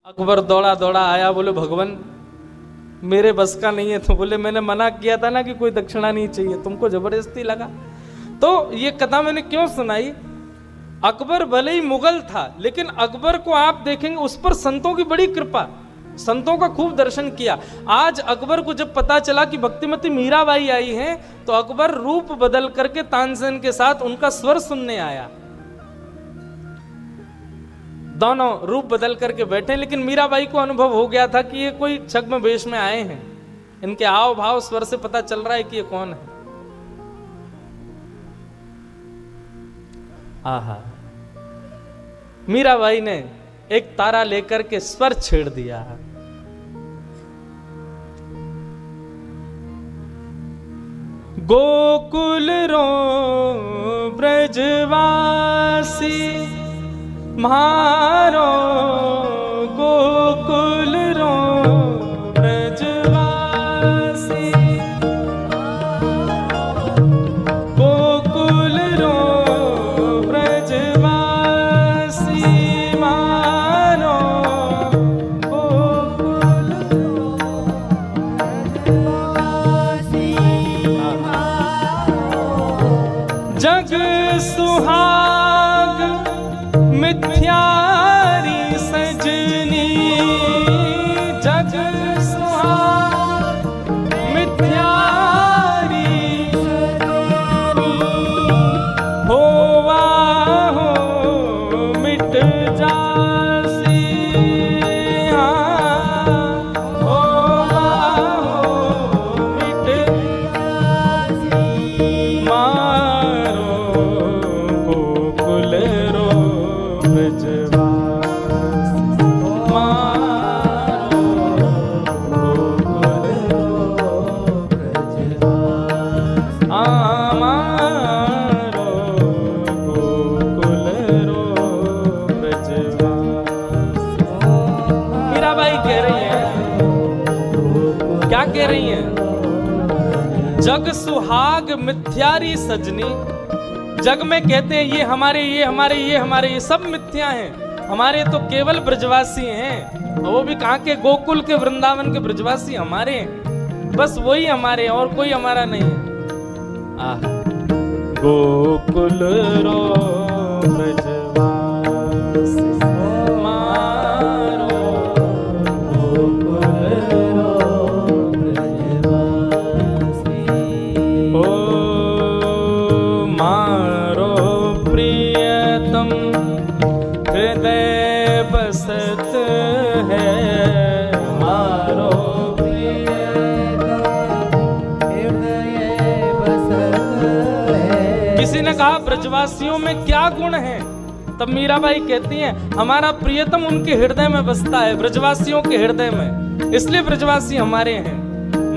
अकबर दौड़ा दौड़ा आया, बोले भगवान मेरे बस का नहीं है। तो बोले मैंने मना किया था ना कि कोई दक्षिणा नहीं चाहिए, तुमको जबरदस्ती लगा। तो ये कथा मैंने क्यों सुनाई, अकबर भले ही मुगल था लेकिन अकबर को आप देखेंगे उस पर संतों की बड़ी कृपा, संतों का खूब दर्शन किया। आज अकबर को जब पता चला कि भक्तिमती मीराबाई आई हैं तो अकबर रूप बदल करके तानसेन के साथ उनका स्वर सुनने आया। दोनों रूप बदल करके बैठे, लेकिन मीराबाई को अनुभव हो गया था कि ये कोई छद्म वेश में आए हैं, इनके हाव भाव स्वर से पता चल रहा है कि ये कौन है। आहा, मीराबाई ने एक तारा लेकर के स्वर छेड़ दिया। गोकुल रो ब्रजवासी मारो, गोकुल रो ब्रजवासी, गोकुल रो ब्रजवासी मारो, गोकुल रो ब्रजवासी मारो। जग सुहाग मिथ्यारी सजनी, जग सुहाग मिथ्यारी सजनी, होवा हो मिट जासी, होवा हो मिट जासी, मारो गोकुल रो कह रही हैं, जग सुहाग मिथ्यारी सजनी। जग में कहते हैं ये हमारे, ये हमारे, ये हमारे, ये सब मिथ्या हैं, हमारे तो केवल ब्रजवासी हैं। और वो भी कहाँ के, गोकुल के वृंदावन के ब्रजवासी हमारे हैं, बस वही हमारे, और कोई हमारा नहीं है। गोकुल रो ब्रजवासी मारो, गोकुल रो ब्रजवासी, ओ मारो प्रियतम हृदय बसत है, मारो प्रियतम हृदय बसत है। किसी ने कहा ब्रजवासियों में क्या गुण है, तब मीराबाई कहती हैं हमारा प्रियतम उनके हृदय में बसता है, ब्रजवासियों के हृदय में, इसलिए ब्रजवासी हमारे हैं।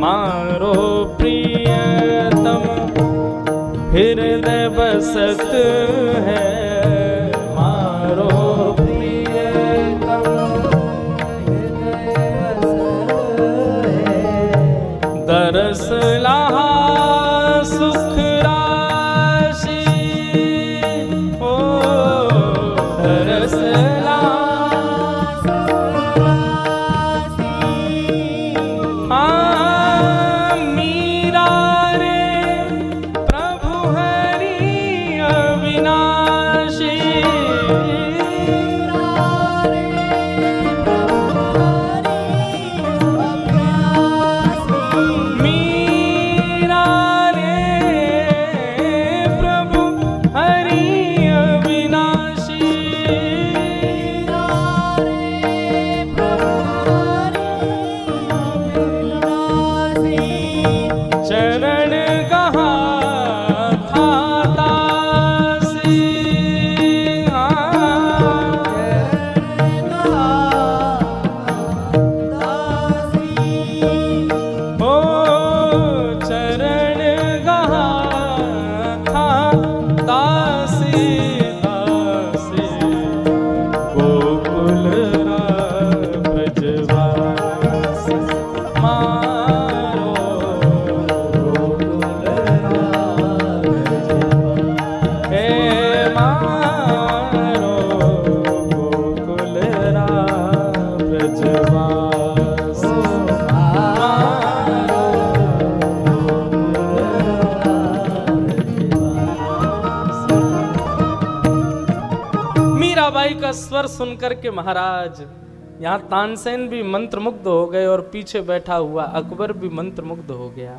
मारो प्रियतम हृदय बसत है, मारो प्रियतम हृदय बसत है। दरस लहा सुख राशि, ओ दरस लहा सुख राशि, मीरा रे प्रभु हरि अविनाशी, सुनकर के महाराज यहाँ तानसेन भी मंत्रमुग्ध हो गए और पीछे बैठा हुआ अकबर भी मंत्रमुग्ध हो गया।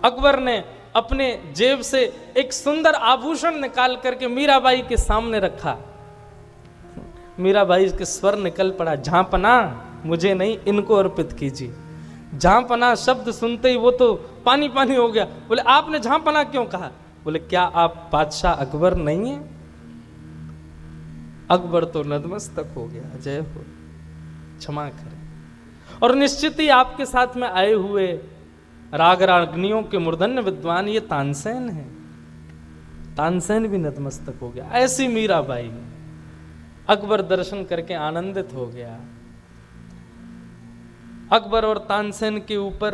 अकबर ने अपने जेब से एक सुंदर आभूषण निकाल करके मीराबाई के सामने रखा। मीराबाई के स्वर निकल पड़ा, झांपना मुझे नहीं, इनको अर्पित कीजिए। झांपना शब्द सुनते ही वो तो पानी पानी हो गया। बोले आपने झांपना क्यों कहा? बोले क्या आप बादशाह अकबर नहीं है? अकबर तो नतमस्तक हो गया, जय हो, क्षमा करें। और निश्चित ही आपके साथ में आए हुए राग रागनियों के मूर्धन्य विद्वान ये तानसेन है। तानसेन भी नतमस्तक हो गया। ऐसी मीराबाई। अकबर दर्शन करके आनंदित हो गया। अकबर और तानसेन के ऊपर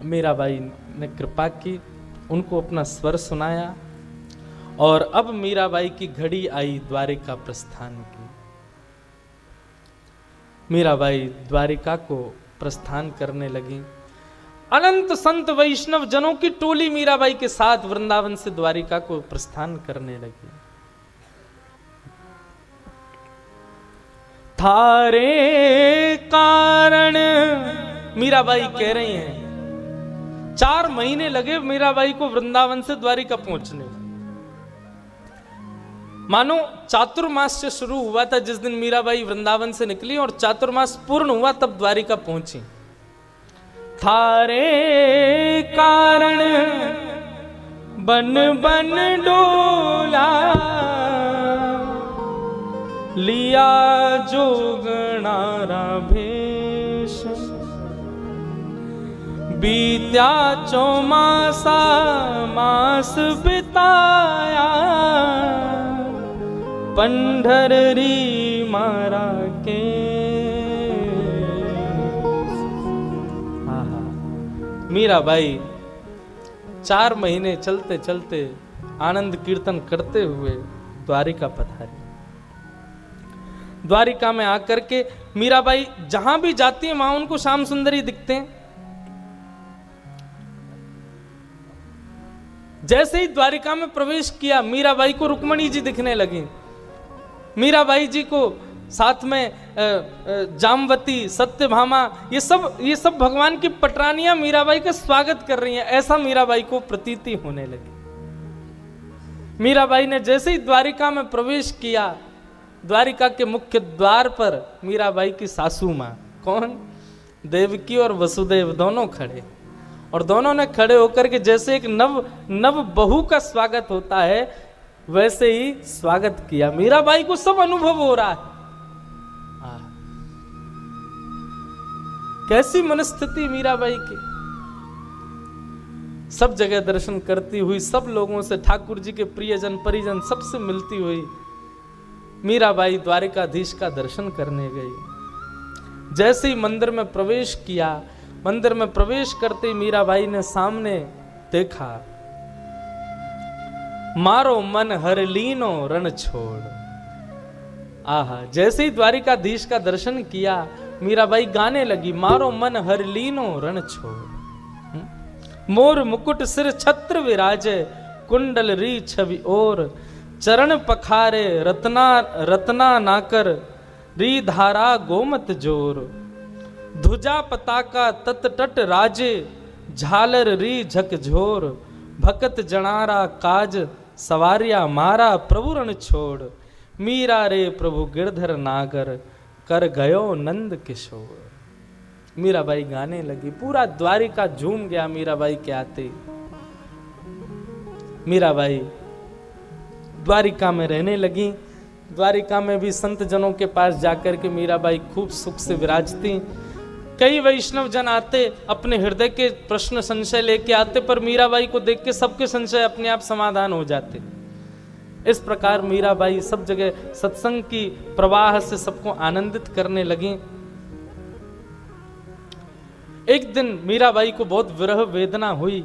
मीराबाई ने कृपा की, उनको अपना स्वर सुनाया और अब मीराबाई की घड़ी आई द्वारिका प्रस्थान की। मीराबाई द्वारिका को प्रस्थान करने लगी। अनंत संत वैष्णव जनों की टोली मीराबाई के साथ वृंदावन से द्वारिका को प्रस्थान करने लगी। थारे कारण मीराबाई कह रही हैं 4 महीने लगे मीराबाई को वृंदावन से द्वारिका पहुंचने में। मानो चातुर्मास से शुरू हुआ था जिस दिन मीराबाई वृंदावन से निकली और चातुर्मास पूर्ण हुआ तब द्वारिका पहुंची। थारे कारण बन बन डोला, लिया जोगणारा भेष, बीत्या चौमासा मास बिताया, पंढरी मारा के। मीराबाई 4 महीने चलते चलते आनंद कीर्तन करते हुए द्वारिका पधारी। द्वारिका में आकर के मीराबाई जहां भी जाती है वहां उनको श्याम सुंदरी दिखते हैं। जैसे ही द्वारिका में प्रवेश किया मीराबाई को रुक्मणी जी दिखने लगी। मीराबाई जी को साथ में जामवती, सत्यभामा, ये सब भगवान की पटरानियां मीराबाई का स्वागत कर रही हैं। ऐसा मीराबाई को प्रतीति होने लगी। मीराबाई ने जैसे ही द्वारिका में प्रवेश किया, द्वारिका के मुख्य द्वार पर मीराबाई की सासू मां, कौन? देवकी और वसुदेव दोनों खड़े, और दोनों ने खड़े होकर के जैसे एक नव बहू का स्वागत होता है वैसे ही स्वागत किया। मीराबाई को सब अनुभव हो रहा है। कैसी मनस्थिति मीराबाई की। सब जगह दर्शन करती हुई, सब लोगों से, ठाकुर जी के प्रियजन परिजन सबसे मिलती हुई मीराबाई द्वारिकाधीश का दर्शन करने गई। जैसे ही मंदिर में प्रवेश किया, मंदिर में प्रवेश करते मीराबाई ने सामने देखा, मारो मन हर लीनो रण छोड़। आहा, जैसे ही द्वारिकाधीश का दर्शन किया मीराबाई गाने लगी, मारो मन हर लीनो रण छोड़, मोर मुकुट सिर छत्र विराजे, कुंडल री छवि और, चरण पखारे रत्ना नाकर, री धारा गोमत जोर, ध्वजा पताका तट राजे, झालर री झकझोर, भकत जनारा काज सवारिया मारा, प्रभु रण छोड़, मीरा रे प्रभु गिरधर नागर, कर गयो नंद किशोर। मीराबाई गाने लगी। पूरा द्वारिका झूम गया मीराबाई के आते। मीराबाई द्वारिका में रहने लगी। द्वारिका में भी संत जनों के पास जाकर के मीराबाई खूब सुख से विराजती। कई वैष्णव जन आते, अपने हृदय के प्रश्न संशय लेके आते, पर मीराबाई को देख के सबके संशय अपने आप समाधान हो जाते। इस प्रकार मीराबाई सब जगह सत्संग की प्रवाह से सबको आनंदित करने लगी। एक दिन मीराबाई को बहुत विरह वेदना हुई।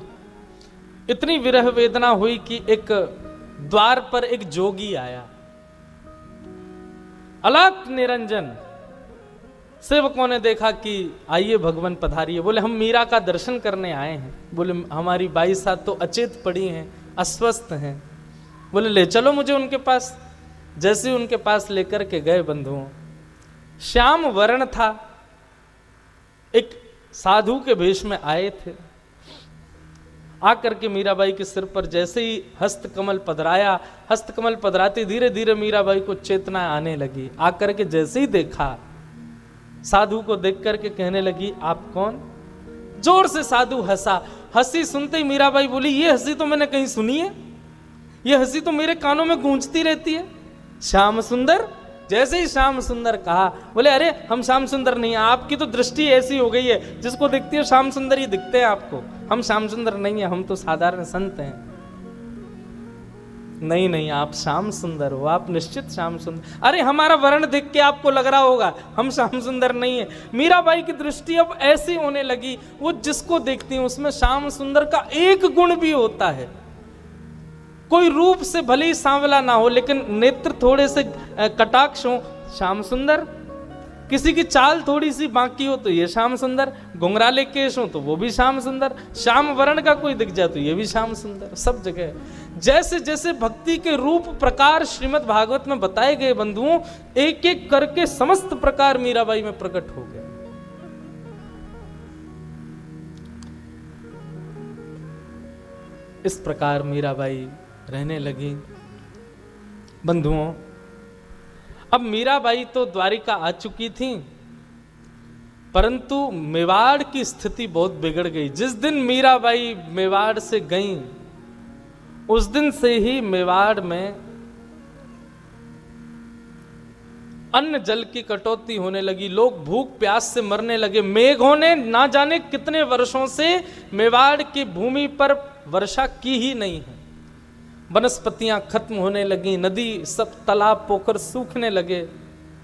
इतनी विरह वेदना हुई कि एक द्वार पर एक जोगी आया। अलख निरंजन सेवकों ने देखा कि आइए भगवान पधारिए। बोले हम मीरा का दर्शन करने आए हैं। बोले हमारी बाई साहब तो अचेत पड़ी हैं, अस्वस्थ हैं। बोले ले चलो मुझे उनके पास। जैसे ही उनके पास लेकर के गए बंधुओं, श्याम वर्ण था, एक साधु के वेश में आए थे। आकर के मीराबाई के सिर पर जैसे ही हस्तकमल पधराया, हस्तकमल पधराते धीरे धीरे मीराबाई को चेतना आने लगी। आकर के जैसे ही देखा, साधु को देख करके कहने लगी आप कौन? जोर से साधु हंसा। हंसी सुनते ही मीराबाई बोली ये हंसी तो मैंने कहीं सुनी है, ये हंसी तो मेरे कानों में गूंजती रहती है। श्याम सुंदर। जैसे ही श्याम सुंदर कहा, बोले अरे हम श्याम सुंदर नहीं है, आपकी तो दृष्टि ऐसी हो गई है, जिसको देखती है श्याम सुंदर ही दिखते हैं आपको। हम श्याम सुंदर नहीं है, हम तो साधारण संत हैं। नहीं नहीं, आप श्याम सुंदर हो, आप निश्चित श्याम सुंदर। अरे हमारा वर्ण देख के आपको लग रहा होगा हम श्याम सुंदर नहीं है। मीराबाई की दृष्टि अब ऐसी होने लगी, वो जिसको देखती है उसमें श्याम सुंदर का एक गुण भी होता है। कोई रूप से भले ही सांवला ना हो, लेकिन नेत्र थोड़े से कटाक्ष हो, श्याम सुंदर। किसी की चाल थोड़ी सी बाकी हो तो ये श्याम सुंदर, घुंघराले केश हो तो वो भी श्याम सुंदर, श्याम वर्ण का कोई दिख जाए तो ये भी श्याम सुंदर। सब जगह जैसे जैसे भक्ति के रूप प्रकार श्रीमद् भागवत में बताए गए बंधुओं, एक एक करके समस्त प्रकार मीराबाई में प्रकट हो गए। इस प्रकार मीराबाई रहने लगी बंधुओं। अब मीराबाई तो द्वारिका आ चुकी थी, परंतु मेवाड़ की स्थिति बहुत बिगड़ गई। जिस दिन मीराबाई मेवाड़ से गई, उस दिन से ही मेवाड़ में अन्न जल की कटौती होने लगी, लोग भूख प्यास से मरने लगे। मेघों ने ना जाने कितने वर्षों से मेवाड़ की भूमि पर वर्षा की ही नहीं है। वनस्पतियां खत्म होने लगी, नदी सब तालाब पोखर सूखने लगे,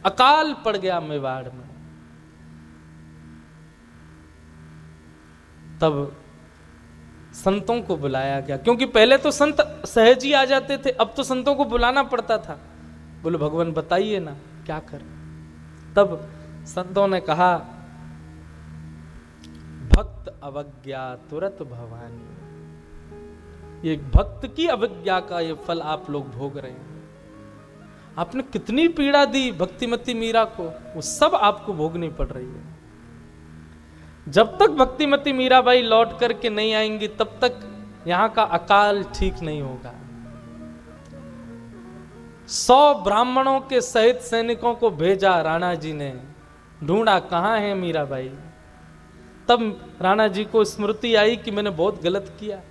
अकाल पड़ गया मेवाड़ में। तब संतों को बुलाया गया, क्योंकि पहले तो संत सहज ही आ जाते थे, अब तो संतों को बुलाना पड़ता था। बोले भगवान बताइए ना क्या करें। तब संतों ने कहा भक्त अवज्ञा तुरत भवानी। ये भक्त की अवज्ञा का ये फल आप लोग भोग रहे हैं। आपने कितनी पीड़ा दी भक्तिमती मीरा को, वो सब आपको भोगनी पड़ रही है। जब तक भक्तिमती मीराबाई लौट करके नहीं आएंगी, तब तक यहां का अकाल ठीक नहीं होगा। 100 ब्राह्मणों के सहित सैनिकों को भेजा राणा जी ने, ढूंढा कहां है मीराबाई। तब राणा जी को स्मृति आई कि मैंने बहुत गलत किया,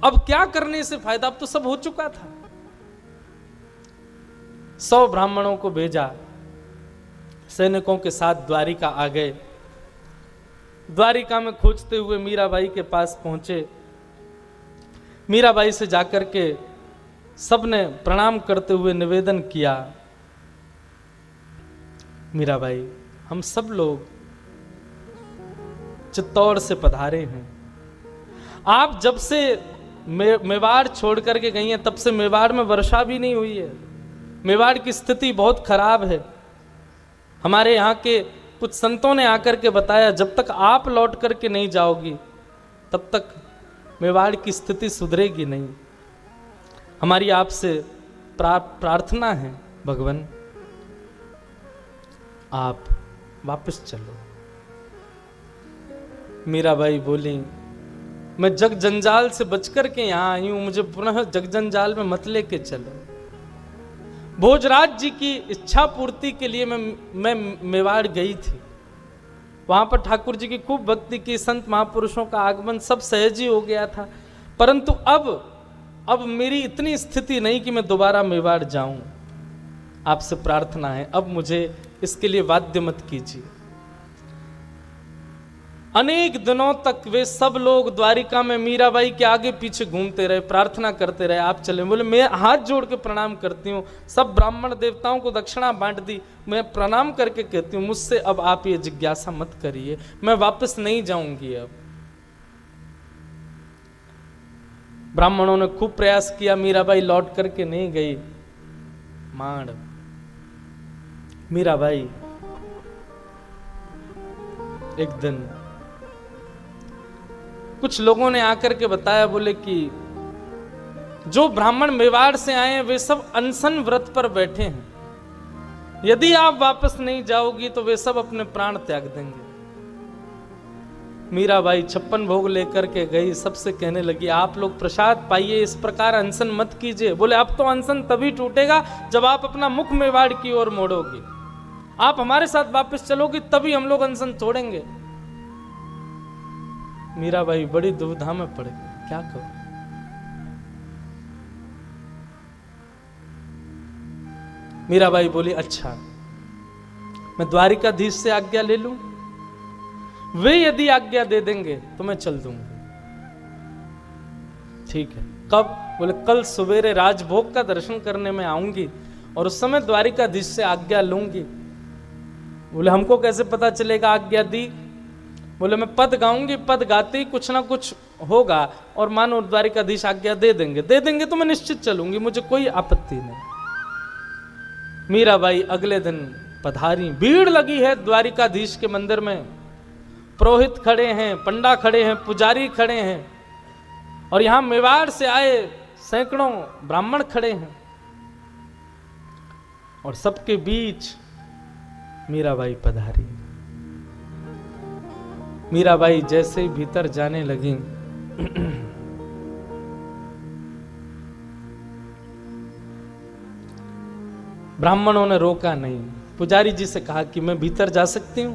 अब क्या करने से फायदा, अब तो सब हो चुका था। 100 ब्राह्मणों को भेजा, सैनिकों के साथ द्वारिका आ गए। द्वारिका में खोजते हुए मीराबाई के पास पहुंचे। मीराबाई से जाकर के सबने प्रणाम करते हुए निवेदन किया, मीराबाई हम सब लोग चित्तौड़ से पधारे हैं। आप जब से मेवाड़ छोड़ करके गई हैं, तब से मेवाड़ में वर्षा भी नहीं हुई है। मेवाड़ की स्थिति बहुत खराब है। हमारे यहाँ के कुछ संतों ने आकर के बताया, जब तक आप लौट करके नहीं जाओगी, तब तक मेवाड़ की स्थिति सुधरेगी नहीं। हमारी आपसे प्रार्थना है भगवान, आप वापस चलो। मीराबाई बोली मैं जग जंजाल से बचकर के यहां आई हूं, मुझे पुनः जग जंजाल में मत लेके चलो। भोजराज जी की इच्छा पूर्ति के लिए मैं मेवाड़ गई थी। वहां पर ठाकुर जी की खूब भक्ति की, संत महापुरुषों का आगमन सब सहज ही हो गया था। परंतु अब मेरी इतनी स्थिति नहीं कि मैं दोबारा मेवाड़ जाऊं। आपसे प्रार्थना है, अब मुझे इसके लिए बाध्य मत कीजिए। अनेक दिनों तक वे सब लोग द्वारिका में मीराबाई के आगे पीछे घूमते रहे, प्रार्थना करते रहे आप चले। बोले मैं हाथ जोड़ के प्रणाम करती हूँ, सब ब्राह्मण देवताओं को दक्षिणा बांट दी, मैं प्रणाम करके कहती हूँ मुझसे अब आप ये जिज्ञासा मत करिए, मैं वापस नहीं जाऊंगी। अब ब्राह्मणों ने खूब प्रयास किया, मीराबाई लौट करके नहीं गई। मांड मीराबाई एक दिन कुछ लोगों ने आकर के बताया, बोले कि जो ब्राह्मण मेवाड़ से आए हैं वे सब अनशन व्रत पर बैठे हैं। यदि आप वापस नहीं जाओगी तो वे सब अपने प्राण त्याग देंगे। मीराबाई 56 भोग लेकर के गई, सबसे कहने लगी आप लोग प्रसाद पाइए, इस प्रकार अनशन मत कीजिए। बोले अब तो अनशन तभी टूटेगा जब आप अपना मुख मेवाड़ की ओर मोड़ोगी, आप हमारे साथ वापस चलोगी तभी हम लोग अनशन तोड़ेंगे। मीराबाई बड़ी दुविधा में पड़ गई, क्या करूं। मीराबाई बोली अच्छा मैं द्वारिकाधीश से आज्ञा ले लूं, वे यदि आज्ञा दे देंगे तो मैं चल दूंगी। ठीक है, कब? बोले कल सवेरे राजभोग का दर्शन करने में आऊंगी और उस समय द्वारिकाधीश से आज्ञा लूंगी। बोले हमको कैसे पता चलेगा आज्ञा दी? बोले मैं पद गाऊंगी, पद गाते ही कुछ ना कुछ होगा और मानो द्वारिकाधीश आज्ञा दे देंगे तो मैं निश्चित चलूंगी, मुझे कोई आपत्ति नहीं। मीराबाई अगले दिन पधारी, भीड़ लगी है द्वारिकाधीश के मंदिर में, पुरोहित खड़े हैं, पंडा खड़े हैं, पुजारी खड़े हैं और यहां मेवाड़ से आए सैकड़ों ब्राह्मण खड़े हैं और सबके बीच मीराबाई पधारी। मीराबाई जैसे ही भीतर जाने लगी ब्राह्मणों ने रोका नहीं। पुजारी जी से कहा कि मैं भीतर जा सकती हूं,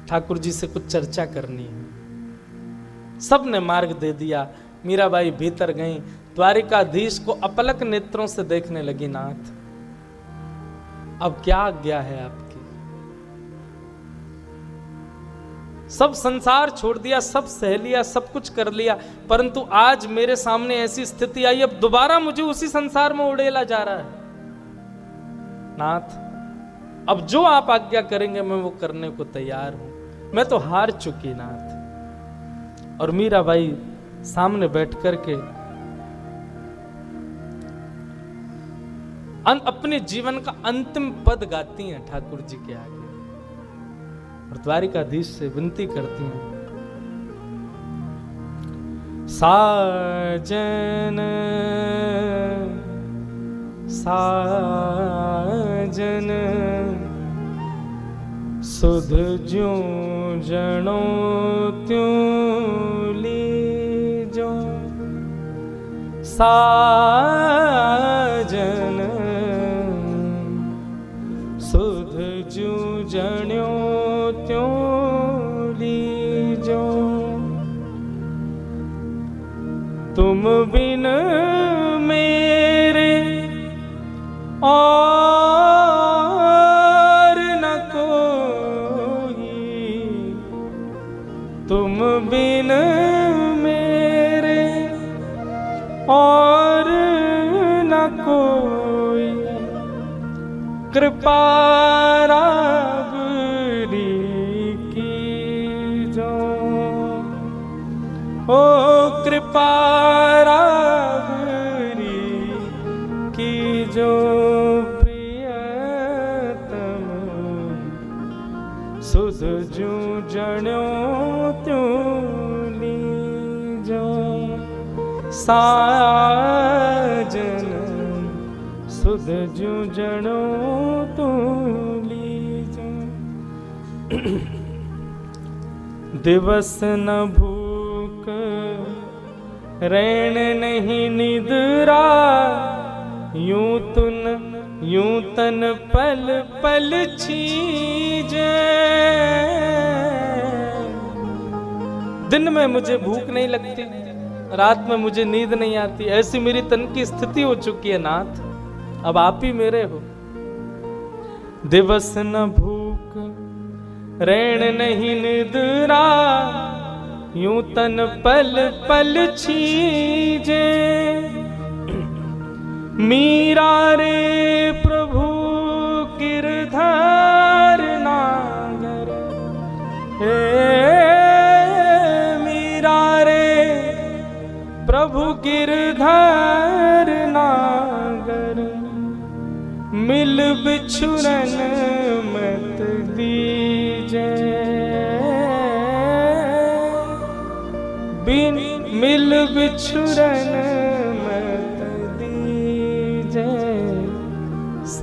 ठाकुर जी से कुछ चर्चा करनी है। सब ने मार्ग दे दिया। मीराबाई भीतर गई, द्वारिकाधीश को अपलक नेत्रों से देखने लगी। नाथ अब क्या आज्ञा है आपकी? सब संसार छोड़ दिया, सब सह लिया, सब कुछ कर लिया, परंतु आज मेरे सामने ऐसी स्थिति आई, अब दोबारा मुझे उसी संसार में उड़ेला जा रहा है। नाथ अब जो आप आज्ञा करेंगे मैं वो करने को तैयार हूं, मैं तो हार चुकी नाथ। और मीराबाई सामने बैठ करके अपने जीवन का अंतिम पद गाती हैं ठाकुर जी के आगे और द्वारिकाधीश से विनती करती हैं, साजन साजन सुध ज्यों जनो त्यों लीजो, साजन सुध ज्यों जनो त्यों लीजो, तुम बिन मेरे और न कोई, तुम बिन मेरे और न कोई, कृपा राबरी कीजो, ओ कृपा राबरी कीजो, प्रियतम सुध ज्यों जनो त्यों लीजो, साजन सुध ज्यों जनो त्यों लीजो। दिवस न भूख रैन नहीं निद्रा, यूं तन पल पल छीजे, दिन में मुझे भूख नहीं लगती, रात में मुझे नींद नहीं आती, ऐसी मेरी तन की स्थिति हो चुकी है नाथ, अब आप ही मेरे हो। दिवस न भूख रैन नहीं निद्रा, यूं तन पल पल छीजे, मीरा रे प्रभु गिरधर नागर, हे मीरा रे प्रभु गिरधर नागर, मिल बिछुरन मत दीजे, बिन मिल बिछुरन मत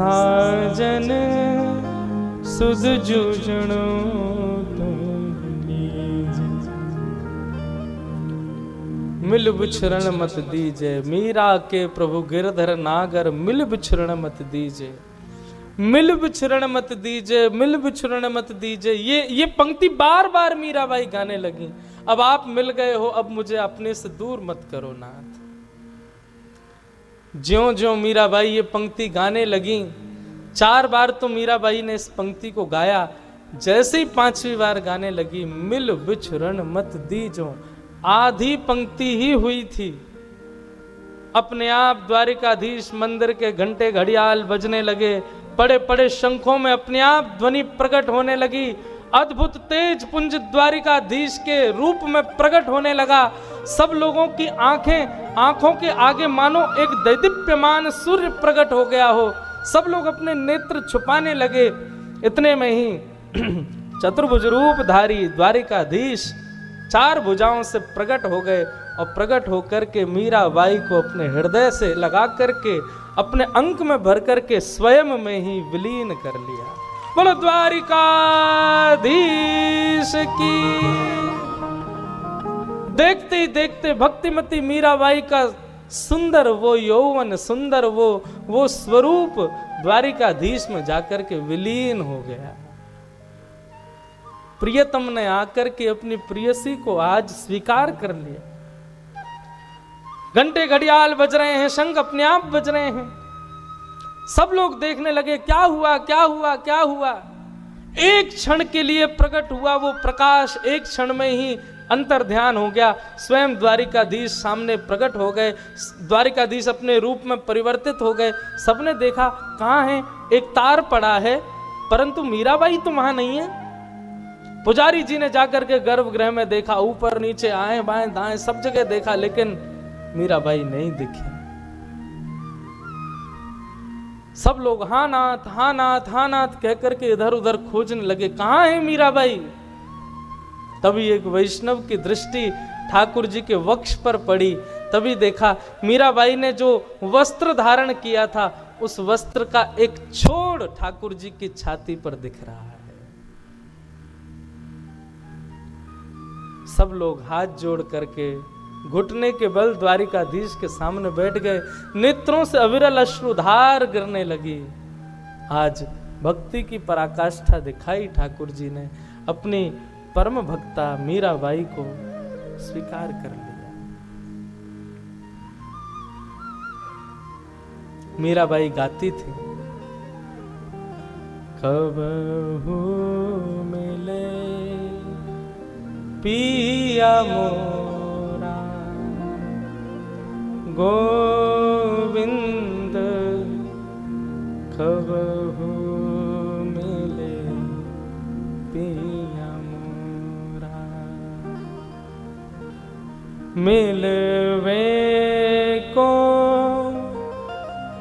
साजन सुध जूझणो मिल बिछरण मत दीजे, मीरा के प्रभु गिरधर नागर मिल बिछरण मत दीजे, मिल बिछरण मत दीजे, मिल बिछरण मत दीजे। ये पंक्ति बार बार मीराबाई गाने लगी। अब आप मिल गए हो, अब मुझे अपने से दूर मत करो नाथ। ज्यों ज्यों मीराबाई ये पंक्ति गाने लगी, 4 बार तो मीराबाई ने इस पंक्ति को गाया। जैसे ही 5वीं बार गाने लगी, मिल बिछरण मत दीजो, आधी पंक्ति ही हुई थी, अपने आप द्वारिकाधीश मंदिर के घंटे घड़ियाल बजने लगे, पड़े पड़े शंखों में अपने आप ध्वनि प्रकट होने लगी, अद्भुत तेज पुंज द्वारिकाधीश के रूप में प्रकट होने लगा। सब लोगों की आंखों के आगे मानो एक दैदीप्यमान सूर्य प्रकट हो गया हो। सब लोग अपने नेत्र छुपाने लगे। इतने में ही चतुर्भुज रूपधारी द्वारिकाधीश 4 भुजाओं से प्रकट हो गए और प्रकट होकर के मीराबाई को अपने हृदय से लगा करके अपने अंक में भर करके स्वयं में ही विलीन कर लिया। बोलो द्वारिकाधीश की। देखते ही देखते भक्तिमती मीराबाई का सुंदर वो यौवन, सुंदर वो स्वरूप द्वारिकाधीश में जाकर के विलीन हो गया। प्रियतम ने आकर के अपनी प्रियसी को आज स्वीकार कर लिया। घंटे घड़ियाल बज रहे हैं, शंख अपने आप बज रहे हैं। सब लोग देखने लगे क्या हुआ क्या हुआ क्या हुआ। एक क्षण के लिए प्रकट हुआ वो प्रकाश, एक क्षण में ही अंतर ध्यान हो गया। स्वयं द्वारिकाधीश सामने प्रकट हो गए, द्वारिकाधीश अपने रूप में परिवर्तित हो गए। सबने देखा कहाँ है, एक तार पड़ा है, परंतु मीराबाई तो वहां नहीं है। पुजारी जी ने जाकर के गर्भगृह में देखा, ऊपर नीचे आए बाएं दाएं सब जगह देखा, लेकिन मीराबाई नहीं दिखी। सब लोग हाँ नाथ हाँ नाथ हाँ नाथ कहकर के इधर उधर खोजने लगे, कहाँ है मीराबाई। तभी एक वैष्णव की दृष्टि ठाकुर जी के वक्ष पर पड़ी। तभी देखा मीराबाई ने जो वस्त्र धारण किया था, उस वस्त्र का एक छोड़ ठाकुर जी की छाती पर दिख रहा है। सब लोग हाथ जोड़ करके घुटने के बल द्वारिकाधीश के सामने बैठ गए। नेत्रों से अविरल अश्रुधार गिरने लगी। आज भक्ति की पराकाष्ठा दिखाई ठाकुर जी ने, अपनी परम भक्ता मीराबाई को स्वीकार कर लिया। मीराबाई गाती थी, कबहू मिले पिया मोरा गोविंद, कबहू मिले पिया मोरा, मिलवे को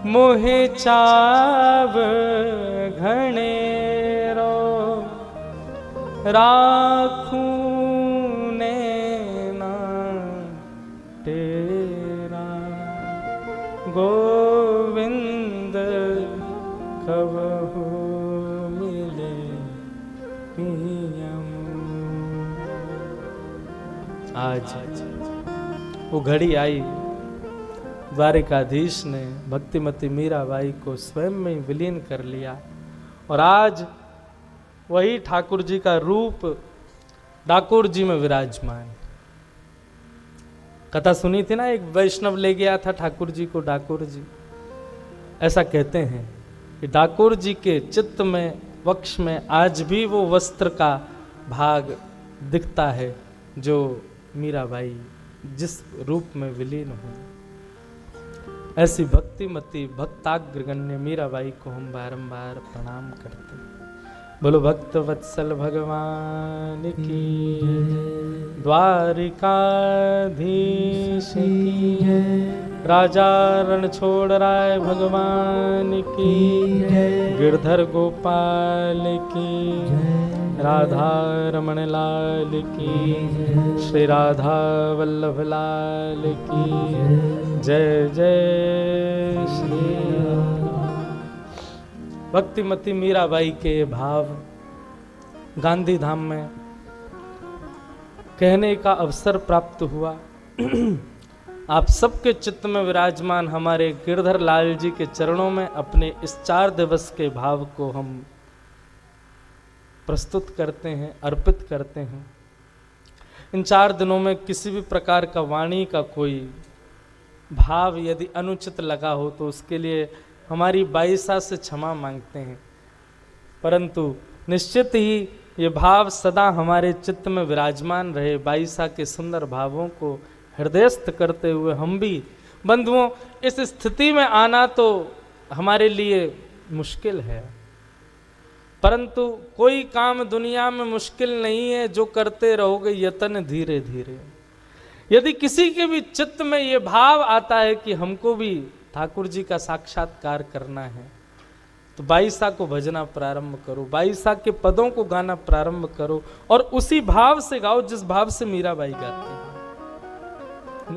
मोहे चाव घनेरो, राखूं गोविंद, कबहू मिले पिया मोरा। आज वो घड़ी आई, द्वारिकाधीश ने भक्तिमती मीराबाई को स्वयं में विलीन कर लिया। और आज वही ठाकुर जी का रूप डाकोर जी में विराजमान। कथा सुनी थी ना, एक वैष्णव ले गया था ठाकुर जी को डाकोर जी। ऐसा कहते हैं कि डाकोर जी के चित्त में, वक्ष में आज भी वो वस्त्र का भाग दिखता है जो मीराबाई जिस रूप में विलीन हुई। ऐसी भक्तिमती भक्ताग्रगण्य मीराबाई को हम बारंबार प्रणाम करते हैं। बोलो भक्त वत्सल भगवान की, द्वारिकाधीश की, राजा रण छोड़ राय भगवान की, गिरधर गोपाल की, राधा रमण लाल की, श्री राधा वल्लभ लाल की जय जय श्री राम। भक्तिमती मीराबाई के ये भाव गांधी धाम में कहने का अवसर प्राप्त हुआ। आप सबके चित्त में विराजमान हमारे गिरधर लाल जी के चरणों में अपने इस 4 दिवस के भाव को हम प्रस्तुत करते हैं, अर्पित करते हैं। इन 4 दिनों में किसी भी प्रकार का वाणी का कोई भाव यदि अनुचित लगा हो तो उसके लिए हमारी बाईसा से क्षमा मांगते हैं, परंतु निश्चित ही ये भाव सदा हमारे चित्त में विराजमान रहे। बाईसा के सुंदर भावों को हृदयस्थ करते हुए हम भी बंधुओं, इस स्थिति में आना तो हमारे लिए मुश्किल है, परंतु कोई काम दुनिया में मुश्किल नहीं है जो करते रहोगे यतन धीरे धीरे। यदि किसी के भी चित्त में ये भाव आता है कि हमको भी ठाकुर जी का साक्षात्कार करना है, तो बाईसा को भजना प्रारंभ करो, बाईसा के पदों को गाना प्रारंभ करो और उसी भाव से गाओ जिस भाव से मीराबाई गाते हैं।